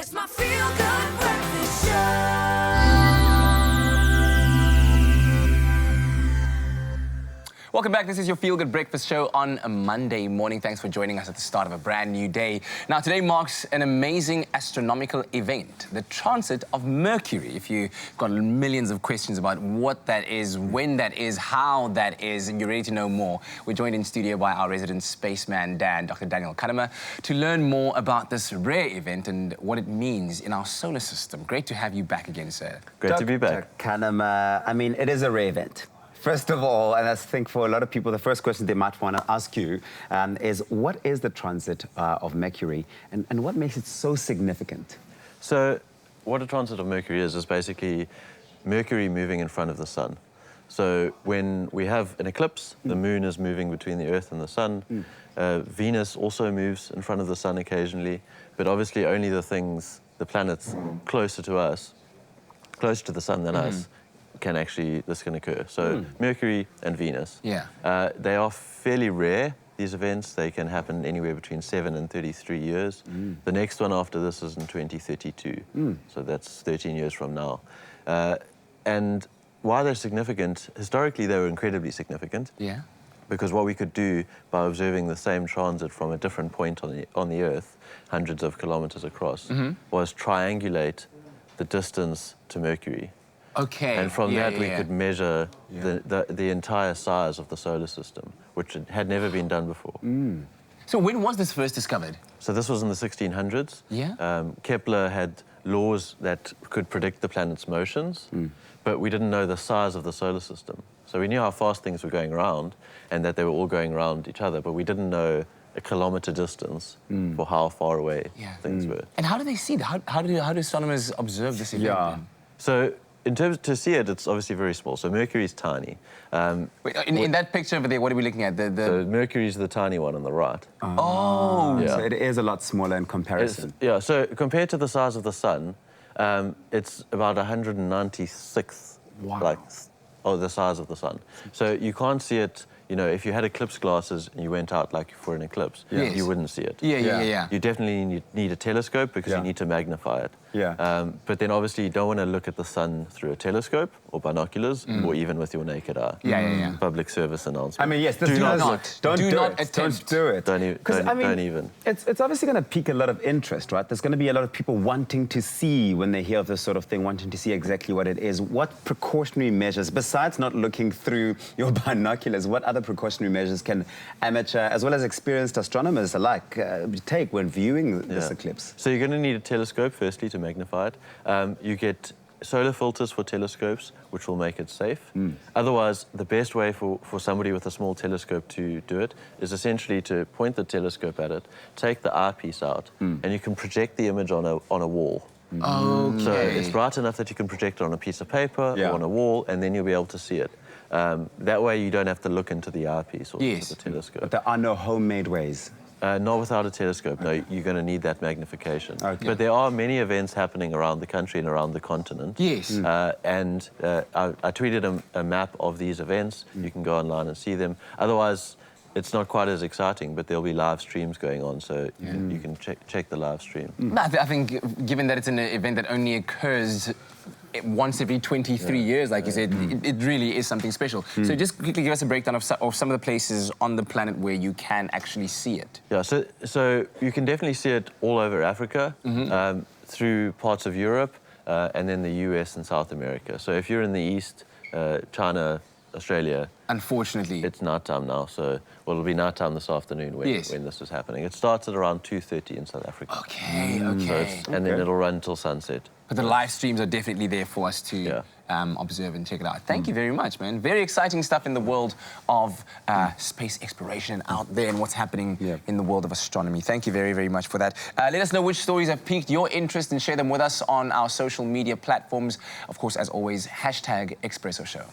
It's my feel-good breakfast show. Welcome back. This is your Feel Good Breakfast Show on a Monday morning. Thanks for joining us at the start of a brand new day. Now, today marks an amazing astronomical event, the Transit of Mercury. If you've got millions of questions about what that is, when that is, how that is, and you're ready to know more, we're joined in studio by our resident spaceman, Dr. Daniel Cunnama, to learn more about this rare event and what it means in our solar system. Great to have you back again, sir. Great to be back. Dr. Cunnama, I mean, it is a rare event. First of all, and I think for a lot of people, the first question they might want to ask you is, what is the transit of Mercury, and what makes it so significant? So, what a transit of Mercury is basically Mercury moving in front of the sun. So, when we have an eclipse, the moon is moving between the Earth and the sun. Venus also moves in front of the sun occasionally, but obviously only the planets closer to us, closer to the sun than us, this can occur. So Mercury and Venus, they are fairly rare, these events. They can happen anywhere between 7 and 33 years. The next one after this is in 2032, so that's 13 years from now. And why they're significant, historically they were incredibly significant. Because what we could do by observing the same transit from a different point on the Earth, hundreds of kilometers across, was triangulate the distance to Mercury. And from that we could measure the entire size of the solar system, which had never been done before. So when was this first discovered? So this was in the 1600s. Kepler had laws that could predict the planet's motions, but we didn't know the size of the solar system. So we knew how fast things were going around and that they were all going around each other, but we didn't know a kilometer distance for how far away things were. And how do they see that? How do astronomers observe this event? then? So in terms to see it, it's obviously very small. So Mercury's tiny. Wait, in that picture over there, what are we looking at? So Mercury's the tiny one on the right. So it is a lot smaller in comparison. So compared to the size of the sun, it's about 196th of the size of the sun. So you can't see it. You know, if you had eclipse glasses and you went out like for an eclipse, you wouldn't see it. You definitely need a telescope because you need to magnify it. But then obviously you don't want to look at the sun through a telescope or binoculars or even with your naked eye. Public service announcement. I mean, yes, don't do it. Don't even. It's obviously going to pique a lot of interest, right? There's going to be a lot of people wanting to see when they hear of this sort of thing, wanting to see exactly what it is. What precautionary measures, besides not looking through your binoculars, what other precautionary measures can amateur as well as experienced astronomers alike take when viewing this eclipse? So you're going to need a telescope, firstly, to magnify it. You get solar filters for telescopes, which will make it safe. Otherwise, the best way for somebody with a small telescope to do it is essentially to point the telescope at it, take the eyepiece out, and you can project the image on a wall. So it's bright enough that you can project it on a piece of paper or on a wall, and then you'll be able to see it. That way you don't have to look into the eyepiece or the telescope. But there are no homemade ways. Not without a telescope, no, you're going to need that magnification. But there are many events happening around the country and around the continent. And I tweeted a map of these events. You can go online and see them. Otherwise, it's not quite as exciting, but there'll be live streams going on, so you can check the live stream. I think, given that it's an event that only occurs once every 23 years, like you said, it really is something special. So just quickly give us a breakdown of some of the places on the planet where you can actually see it. So you can definitely see it all over Africa, through parts of Europe, and then the US and South America. So if you're in the East, China, Australia... Unfortunately. It's nighttime now, so it'll be nighttime this afternoon when this is happening. It starts at around 2:30 in South Africa. And then it'll run until sunset. But the live streams are definitely there for us to observe and check it out. Thank you very much, man. Very exciting stuff in the world of space exploration out there and what's happening in the world of astronomy. Thank you very, very much for that. Let us know which stories have piqued your interest and share them with us on our social media platforms. Of course, as always, #Expresso Show.